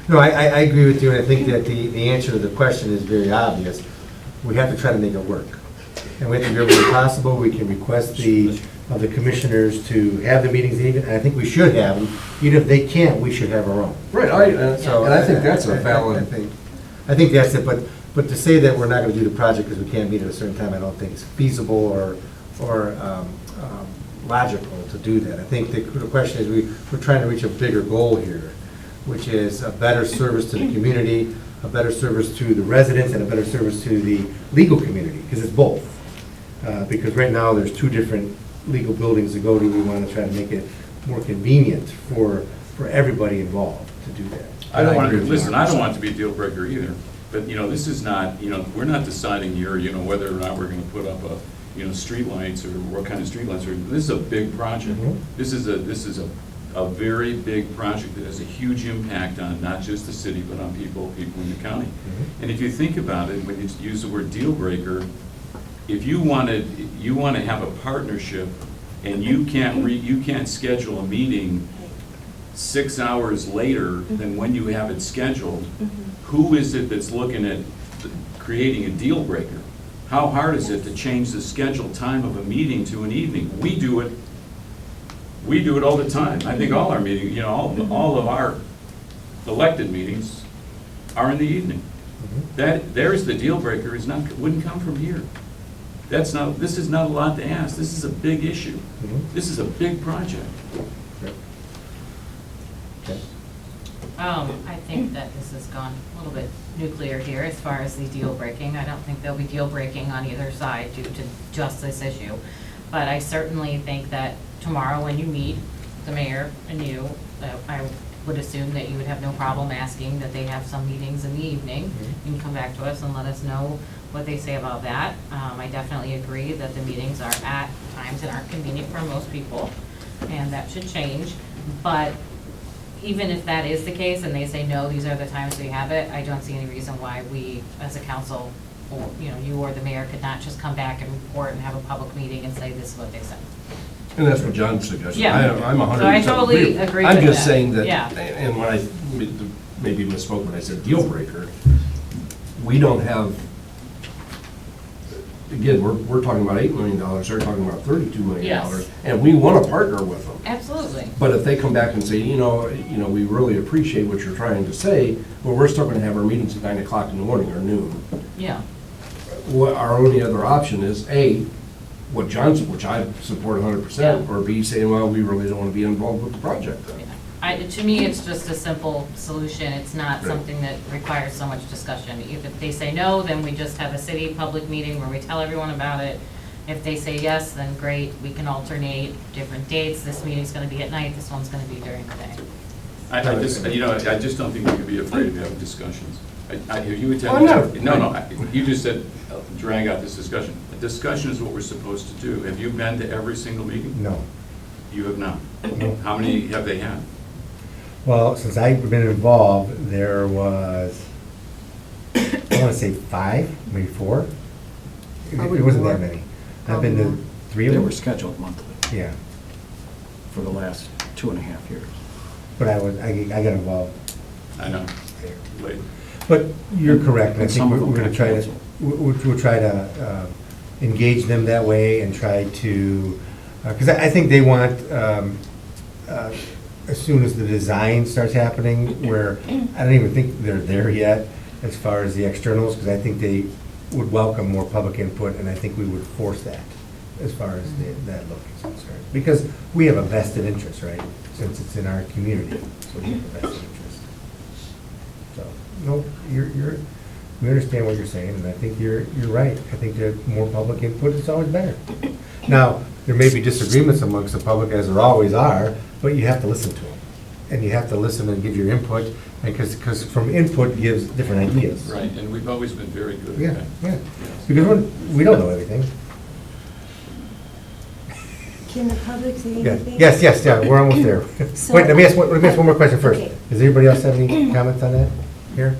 No, I agree with you, and I think that the answer to the question is very obvious. We have to try to make it work. And we have to do everything possible. We can request of the commissioners to have the meetings even, and I think we should have them. Even if they can't, we should have our own. Right, and I think that's a valid. I think that's it, but to say that we're not gonna do the project because we can't meet at a certain time, I don't think it's feasible or logical to do that. I think the question is, we're trying to reach a bigger goal here, which is a better service to the community, a better service to the residents, and a better service to the legal community, because it's both. Because right now, there's two different legal buildings to go to. We want to try to make it more convenient for everybody involved to do that. I don't want it to be a deal breaker either. But, this is not, we're not deciding here, whether or not we're going to put up streetlights or what kind of streetlights are, this is a big project. Mhm. This is a very big project that has a huge impact on not just the city, but on people in the county. Mhm. And if you think about it, when you use the word deal breaker, if you want to have a partnership and you can't schedule a meeting 6 hours later than when you have it scheduled, who is it that's looking at creating a deal breaker? How hard is it to change the scheduled time of a meeting to an evening? We do it all the time. I think all our meetings, all of our elected meetings are in the evening. There's the deal breaker, wouldn't come from here. This is not a lot to ask. This is a big issue. This is a big project. I think that this has gone a little bit nuclear here as far as the deal breaking. I don't think there'll be deal breaking on either side due to just this issue. But I certainly think that tomorrow when you meet the mayor and you, I would assume that you would have no problem asking that they have some meetings in the evening. You can come back to us and let us know what they say about that. I definitely agree that the meetings are at times that aren't convenient for most people, and that should change. But even if that is the case and they say, no, these are the times we have it, I don't see any reason why we, as a council, or, you or the mayor could not just come back and report and have a public meeting and say this is what they said. And that's what John suggested. Yeah. I'm 100% So I totally agree I'm with just that. saying that, Yeah. and when I maybe misspoke when I said deal breaker, we don't have, again, we're talking about $8 million, they're talking about $32 million. Yes. And we want to partner with them. Absolutely. But if they come back and say, we really appreciate what you're trying to say, but we're still going to have our meetings at 9 o'clock in the morning or noon. Yeah. What our only other option is, A, what John, which I support 100%, Yeah. or B, saying, well, we really don't want to be involved with the project. To me, it's just a simple solution. It's not Right. something that requires so much discussion. If they say no, then we just have a city public meeting where we tell everyone about it. If they say yes, then great, we can alternate different dates. This meeting's gonna be at night, this one's gonna be during the day. I just don't think we can be afraid of having discussions. Have you attended? Oh, no. No, you just said drag out this discussion. A discussion is what we're supposed to do. Have you been to every single meeting? No. You have not. No. How many have they had? Well, since I've been involved, there was, I want to say 5, maybe 4. It Probably wasn't more. that many. I've been to 3 of They them. were scheduled monthly Yeah, for the last 2.5 years. but I got involved I know, there. late. But you're correct, and I And think some we're of them going to got try to, canceled. we'll try to engage them that way and try to, because I think they want, as soon as the design starts happening, where I don't even think they're there yet as far as the externals, because I think they would welcome more public input, and I think we would force that as far as that look is concerned. Because we have a vested interest, right, since it's in our community, so we have a vested interest. So, no, we understand what you're saying, and I think you're right. I think that more public input is always better. Now, there may be disagreements amongst the public, as there always are, but you have to listen to them. And you have to listen and give your input, because from input gives different ideas. Right, and we've always been very good Yeah, at that. yeah. Because we don't know everything. Can the public say Yeah. anything? Yes, yeah, we're almost there. So- Wait, let me ask one more question first. Okay. Does anybody else have any comments on that here?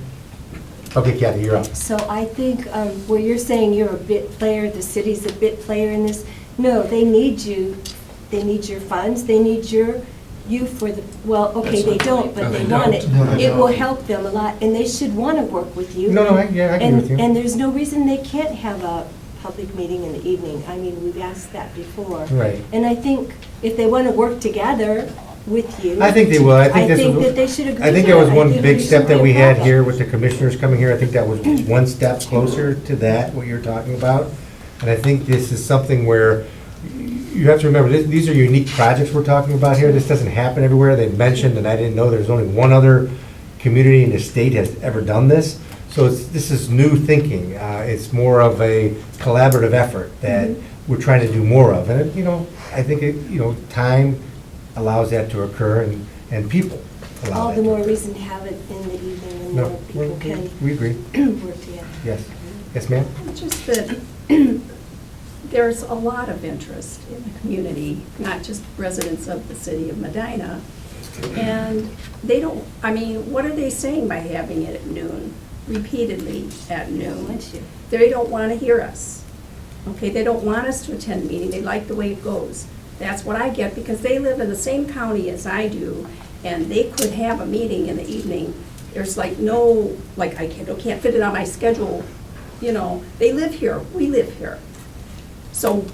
Okay, Kathy, you're up. So I think where you're saying you're a bit player, the city's a bit player in this, no, they need you. They need your funds, they need you for the, well, okay, they don't, but they want it. It will help them a lot, and they should want to work with you. No, I agree with you. And there's no reason they can't have a public meeting in the evening. I mean, we've asked that before. Right. And I think if they want to work together with you. I think they will. I think this was- that they should agree I think to that was it. I one think big it step shouldn't that be we a had problem. here with the commissioners coming here. I think that was one step closer to that, what you're talking about. And I think this is something where you have to remember, these are unique projects we're talking about here. This doesn't happen everywhere. They mentioned, and I didn't know, there's only one other community in the state has ever done this. So this is new thinking. It's more of a collaborative effort that we're trying to do more of. And, I think, time allows that to occur and people allow All that the to more occur. reason to have it in the evening when No, more people can we agree. work together. Yes. Yes, ma'am? Just that there's a lot of interest in the community, not just residents of the city of Medina. And they don't, I mean, what are they saying by having it at noon, repeatedly at noon? They don't want to hear us. Okay, they don't want us to attend the meeting, they like the way it goes. That's what I get, because they live in the same county as I do, and they could have a meeting in the evening. There's like no, like I can't fit it on my schedule, you know. They live here, we live here. So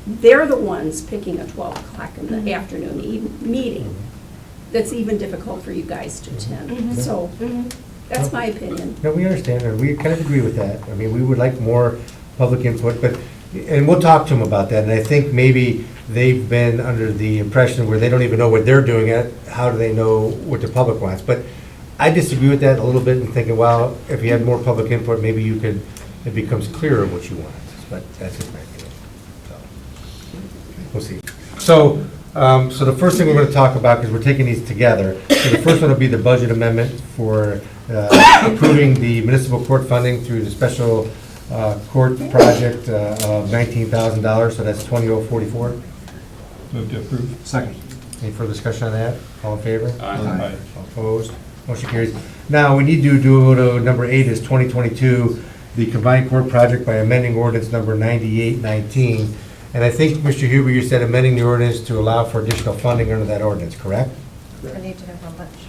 they're the ones picking a 12 o'clock in the afternoon meeting that's even difficult for you guys to attend. So that's my opinion. No, we understand, and we kind of agree with that. I mean, we would like more public input, but, and we'll talk to them about that, and I think maybe they've been under the impression where they don't even know what they're doing at, how do they know what the public wants? But I disagree with that a little bit and thinking, well, if you had more public input, maybe you could, it becomes clearer what you want, but that's just my opinion. So, we'll see. So, so the first thing we're going to talk about, because we're taking these together, so the first one will be the budget amendment for approving the municipal court funding through the special court project of $19,000, so that's 20044. Move to approve. Second. Any further discussion on that? All in favor? Aye. All opposed? Motion carries. Now, we need to do to number 8 is 2022, the combined court project by amending ordinance number 9819. And I think, Mr. Huber, you said amending the ordinance to allow for additional funding under that ordinance, correct? I need to know how much.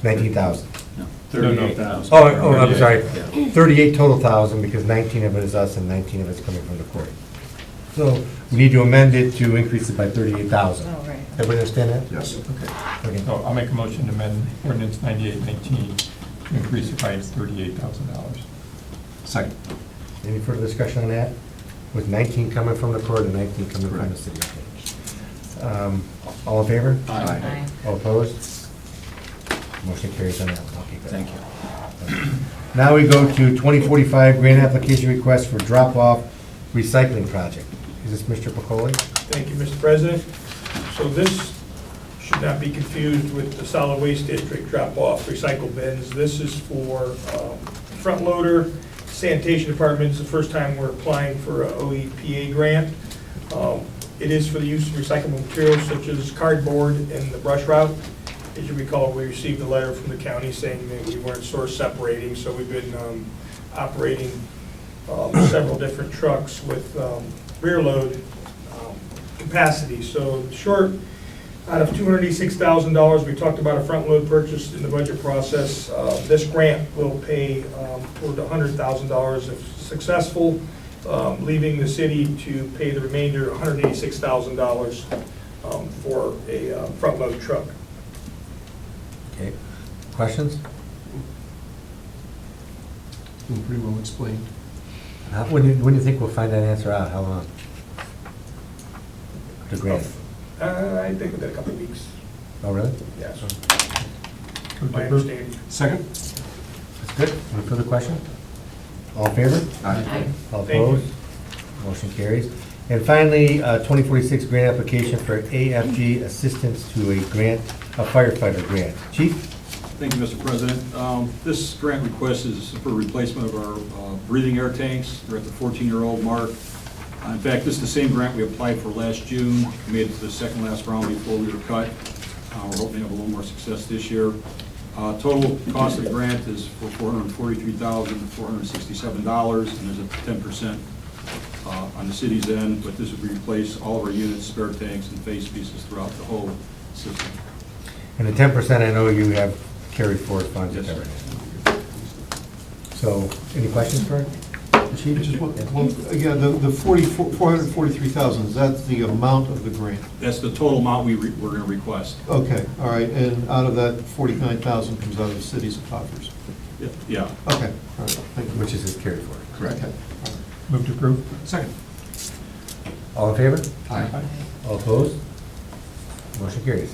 19,000. No, 38,000. Oh, I'm sorry. 38 total thousand, because 19 of it is us and 19 of it is coming from the court. So we need to amend it to increase it by 38,000. Oh, right. Everybody understand that? Yes. Okay. So I'll make a motion to amend ordinance 9819 to increase it by $38,000. Second. Any further discussion on that? With 19 coming from the court and 19 coming from the city. All in favor? Aye. All opposed? Motion carries on that one. I'll keep that. Thank you. Now we go to 2045 grant application request for drop-off recycling project. Is this Mr. Pacoli? Thank you, Mr. President. So this should not be confused with the solid waste district drop-off recycle bins. This is for front loader sanitation department. It's the first time we're applying for a OEPA grant. It is for the use of recyclable materials such as cardboard and the brush route. As you recall, we received a letter from the county saying that we weren't source separating, so we've been operating several different trucks with rear load capacity. So short, out of $286,000, we talked about a front load purchase in the budget process. This grant will pay toward $100,000 if successful, leaving the city to pay the remainder, $186,000 for a front load truck. Okay. Questions? Pretty well explained. When do you think we'll find that answer out? How long? The grant? I think within a couple of weeks. Oh, really? Yes. Move to My approve. understanding. Second. That's good. Any further question? All in favor? Aye. All Thank you. opposed? Motion carries. And finally, 2046 grant application for AFG assistance to a firefighter grant. Chief? Thank you, Mr. President. This grant request is for replacement of our breathing air tanks. They're at the 14-year-old mark. In fact, this is the same grant we applied for last June. We made it to the second last round before we were cut. We're hoping to have a little more success this year. Total cost of the grant is for $443,467, and there's a 10% on the city's end, but this would replace all of our units, spare tanks, and face pieces throughout the whole system. And the 10% I know you have carried forward funds. Yes, sir. So, any questions for the chief? Just one, again, the 443,000, is that the amount of the grant? That's the total amount we're going to request. Okay, all right, and out of that, 49,000 comes out of the city's coffers? Yeah. Okay, all right, thank you. Which is his carry forward. Correct. Okay. Move to approve. Second. All in favor? Aye. All opposed? Motion carries.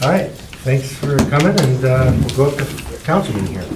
All right, thanks for coming, and we'll go up to council meeting here.